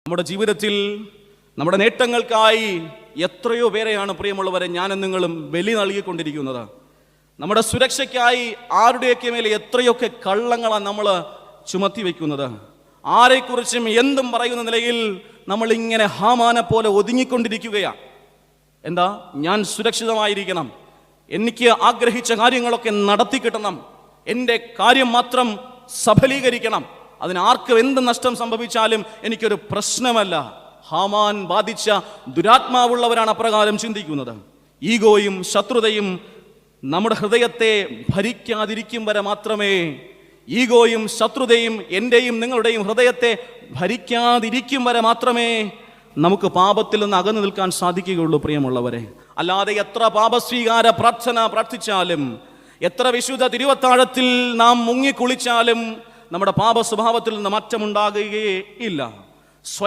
നമ്മുടെ ജീവിതത്തിൽ നമ്മുടെ നേട്ടങ്ങൾക്കായി എത്രയോ പേരെയാണ് പ്രിയമുള്ളവരെ ഞാനും നിങ്ങളും ബലി നൽകിക്കൊണ്ടിരിക്കുന്നത്. നമ്മുടെ സുരക്ഷയ്ക്കായി ആരുടെയൊക്കെ മേലെ എത്രയൊക്കെ കള്ളങ്ങളാണ് നമ്മൾ ചുമത്തി വയ്ക്കുന്നത്. ആരെക്കുറിച്ചും എന്തും പറയുന്ന നിലയിൽ നമ്മൾ ഇങ്ങനെ ഹാമാനെ പോലെ ഒതുങ്ങിക്കൊണ്ടിരിക്കുകയാണ്. എന്താ? ഞാൻ സുരക്ഷിതമായിരിക്കണം, എനിക്ക് ആഗ്രഹിച്ച കാര്യങ്ങളൊക്കെ നടത്തി കിട്ടണം, എൻ്റെ കാര്യം മാത്രം സഫലീകരിക്കണം, അതിനാർക്കും എന്ത് നഷ്ടം സംഭവിച്ചാലും എനിക്കൊരു പ്രശ്നമല്ല. ഹാമാൻ ബാധിച്ച ദുരാത്മാവുള്ളവരാണ് അപ്രകാരം ചിന്തിക്കുന്നത്. ഈഗോയും ശത്രുതയും നമ്മുടെ ഹൃദയത്തെ ഭരിക്കാതിരിക്കും വരെ മാത്രമേ, ഈഗോയും ശത്രുതയും എൻ്റെയും നിങ്ങളുടെയും ഹൃദയത്തെ ഭരിക്കാതിരിക്കും വരെ മാത്രമേ നമുക്ക് പാപത്തിൽ നിന്ന് അകന്നു നിൽക്കാൻ സാധിക്കുകയുള്ളൂ പ്രിയമുള്ളവരെ. അല്ലാതെ എത്ര പാപസ്വീകാര പ്രാർത്ഥന പ്രാർത്ഥിച്ചാലും, എത്ര വിശുദ്ധ തിരുവത്താഴത്തിൽ നാം മുങ്ങിക്കുളിച്ചാലും നമ്മുടെ പാപ സ്വഭാവത്തിൽ നിന്ന് മാറ്റമുണ്ടാകുകയേ ഇല്ല. സ്വയം